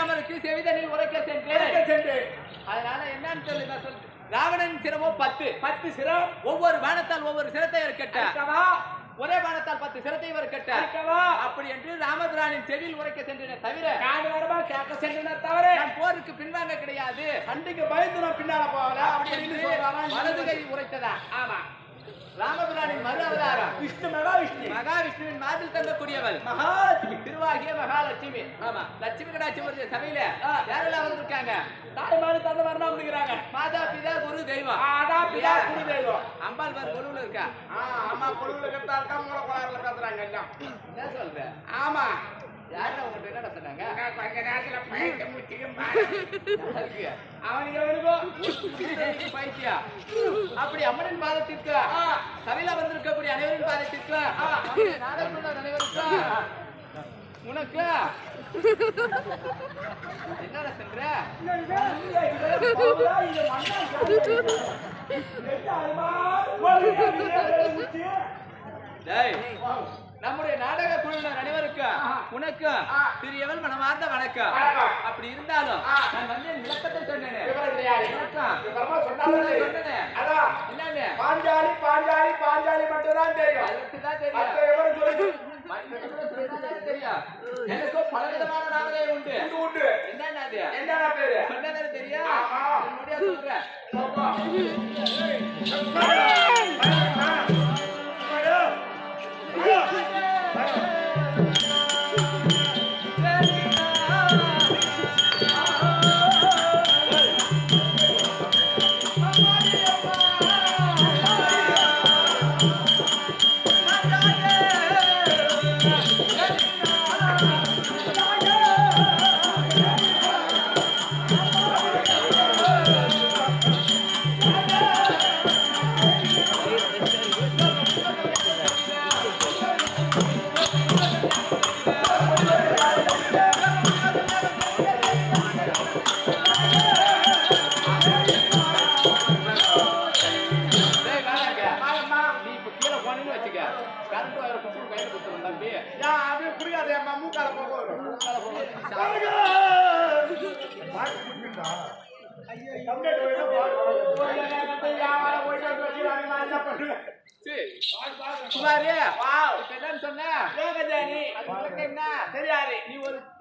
ஸ்ரீராமருக்கு செவிதனில் உரைக்க சென்றேன். அதனால என்னன்னு சொல்லு. ராவணன் சிரமோ 10 சிரம். ஒவ்வொரு பானத்தால் ஒவ்வொரு சிரத்தை இருக்கட்ட. ஒரே பானத்தால் 10 சிரத்தை இருக்கட்ட. அப்படி என்று ராமபிரானின் செவியில் உரைக்க சென்றேன் தவிர கேட்க சென்றேன் தவிர நான் போருக்கு பின்வாங்க கிடையாது. சண்டைக்கு பயந்து நான் பின்னால போகல அப்படின்னு வலது கை உரைத்ததா. ஆமா, ராமபிரானின் மறு அவதாரம் விஷ்ணு மகாவிஷ்ணுவின் மார்பில் தங்கக்கூடியவள் மகாலட்சுமி, திருவாகிய மகாலட்சுமி. ஆமா, லட்சுமி கடாட்சி சபையில யாரெல்லாம் வந்திருக்காங்க? தாய்மாரு தந்தமாரு அப்படிங்கிறாங்க. மாதா பிதா குரு தெய்வம். குரு தெய்வம். அம்பாள் பார் குருவுல இருக்கா. ஆமா, குருவுல இருக்கா. மூல கோளாறுல பேசுறாங்க எல்லாம். என்ன சொல்ற? ஆமா, யாரு உங்கள்கிட்ட என்ன சொன்னாங்க? கொஞ்ச நேரத்துல பைத்தியம் முடிச்சுக்கும் அவனுக்கு பைத்தியா. அப்படி அம்மனின் பாதத்திற்கு சபையில வந்திருக்கக்கூடிய அனைவரின் பாதத்திற்கு நாடகக்குள்ள அனைவருக்கு உனக்கு என்னடா சென்ற நம்முடைய நாடக குழுவினர் அனைவருக்கு உனக்கு சிறியவள் மனமார்ந்த வணக்கம். அப்படி இருந்தாலும் நான் வந்து விளக்கத்தை சொன்னேன். பாஞ்சாலி மட்டும்தான் தெரியும். எனக்கு பல விதமான நாவலே உண்டு. என்ன பேரு சொன்னது தெரியும். சொல்றேன்.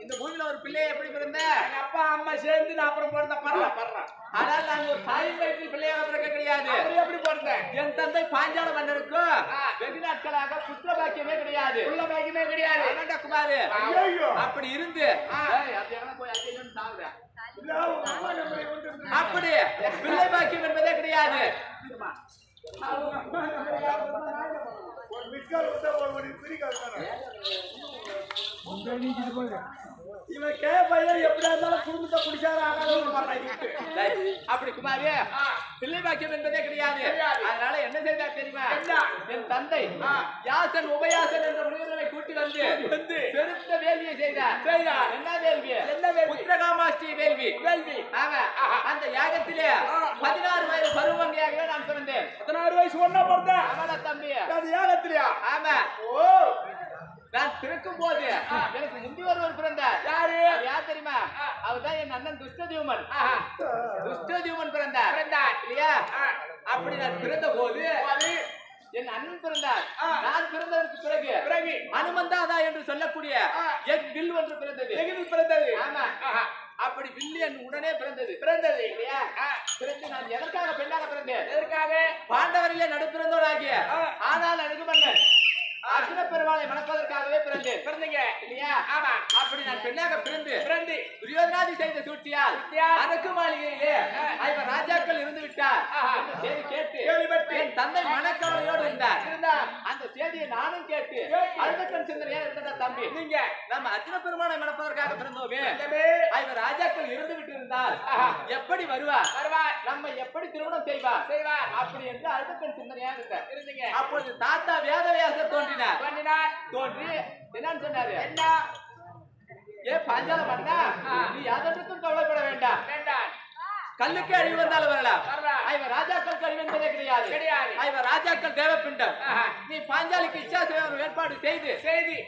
இந்த பூமியில ஒரு பிள்ளையை எப்படி பிறந்த? அப்பா அம்மா சேர்ந்து நான் அப்புறம் பிறந்த படுறேன். ஆனால் நாங்க ஒரு தாயின் வயிற்றில் பிள்ளையாக பிறக்க கிடையாது. எப்படி பிறந்தேன்? என் தந்தை பாஞ்சால மன்னருக்கு வெகு நாட்களாக புத்திர பாக்கியமே கிடையாது. புள்ள பாக்கியமே கிடையாது. என்னடா குமாரு? அப்படி இருந்து அப்படி பிள்ளை பாக்கியம் என்பதே கிடையாது. இவன் கேப்பையா எப்படியா இருந்தாலும் குடும்பத்தை குடிச்சாரு. அப்படி குமாரி பிள்ளை பாக்கியம் என்பதே கிடையாது. அதனால என்ன செய்தார் தெரியுமா? என் தந்தை யாசன் உபயாசன் என்ற முனிவர்களை கூட்டி வந்து பெருத்த வேள்வியை செய்தார். என்ன வேள்வி? புத்திரகாமாஷ்டி வேள்வி. அந்த யாகத்திலே 16 வயது பருவங்கையாக நான் பிறந்தேன். 16 வயசு ஒன்னா பிறந்தேன். அவன தம்பி அந்த யாகத்திலேயா? ஆமா. ஓ, நான் பிறக்கும் போது எனக்கு முந்தி ஒருவர் பிறந்தார். யார் தெரியுமா? அவர்தான் என் அண்ணன் துஷ்டதியுமன். துஷ்டதியுமன் பிறந்தார் இல்லையா? அப்படி நான் பிறந்த போது என் அண்ணன் பிறந்தார். நான் பிறந்ததற்கு பிறகு அனுமந்தாதா என்று சொல்லக்கூடிய என் வில் ஒன்று பிறந்தது. ஆமா, அப்படி வில்லி என் உடனே பிறந்தது இல்லையா? பிறந்து நான் எதற்காக பெண்ணாக பிறந்தேன்? எதற்காக? பாண்டவரிலே நடுப்பிறந்தோராகிய ஆனால் அழகு மன்னன் அர்ஜுன பெருமாளை மணப்பதற்காகவே பிறந்தீங்க இல்லையா? ஆமா. அப்படி நான் பெண்ணாக பிறந்து துரியோதனாதி செய்த சூழ்ச்சியால் அரக்கு மாளிகையிலே ஐவர் ராஜாக்கள் இருந்து விட்டார் கேட்டு என் தந்தை மனக்கவலையோடு இருந்தார். அந்த செய்தியை நானும் கேட்டு அழுதக்கண் சிந்தனையா இருந்த தம்பி, நீங்க நம்ம அர்ஜுன பெருமாளை மணப்பதற்காக பிறந்தோமே, ஐவர் ராஜாக்கள் இருந்து விட்டு இருந்தால் எப்படி வருவார்? நம்ம எப்படி திருமணம் செய்வார்? அப்படி என்று அழுதக்கண் சிந்தனையா இருந்தீங்க. அப்பொழுது தாத்தா வேதவியாசர் தோன்றி என்னன்னு சொன்னாரு? என்ன ஏ பாஞ்சால மன்னா, நீ யாதற்கும் கவலைப்பட வேண்டாம். கல்லுக்கு அழிவு வந்தாலும் வரலாம். ஐவர் ராஜாக்களுக்கு அழிவு என்பதே கிடையாது. ஐவர் ராஜாக்கள் தேவப்பிண்டம். நீ பாஞ்சாலிக்கு இச்சாசேவன் ஏற்பாடு செய்து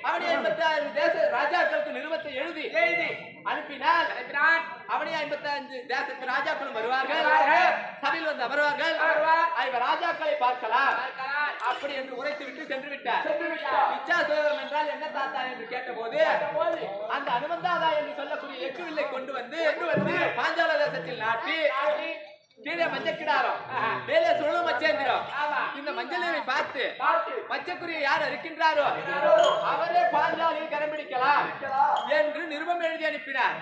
அவனை 56 தேச ராஜாக்களுக்கு நிருபத்தை எழுதி அனுப்பினார். அவனே 55 தேசத்து ராஜாக்களும் வருவார்கள், சபையில் வந்து அமர்வார்கள். ஐவர் ராஜாக்களை பார்க்கலாம் அப்படி என்று உரைத்து விட்டு சென்று விட்டார். இச்சாசேவன் என்றால் என்ன தாத்தா என்று கேட்டபோது அந்த அனுமந்தாதா என்று சொல்லக்கூடிய எக்குவில்லை கொண்டு வந்து பாஞ்சால தேசத்தில் நாட்டி கீழே மஞ்சக்கிடாரம் மேலே சுழலும் மச்சேந்திரம். இந்த மஞ்சள் நீரை பார்த்து மச்சக்குரிய யார் இருக்கின்றாரோ அவரே பாஞ்சாலியில் கரம் பிடிக்கலாம் என்று நிருபம் எழுதி அனுப்பினார்.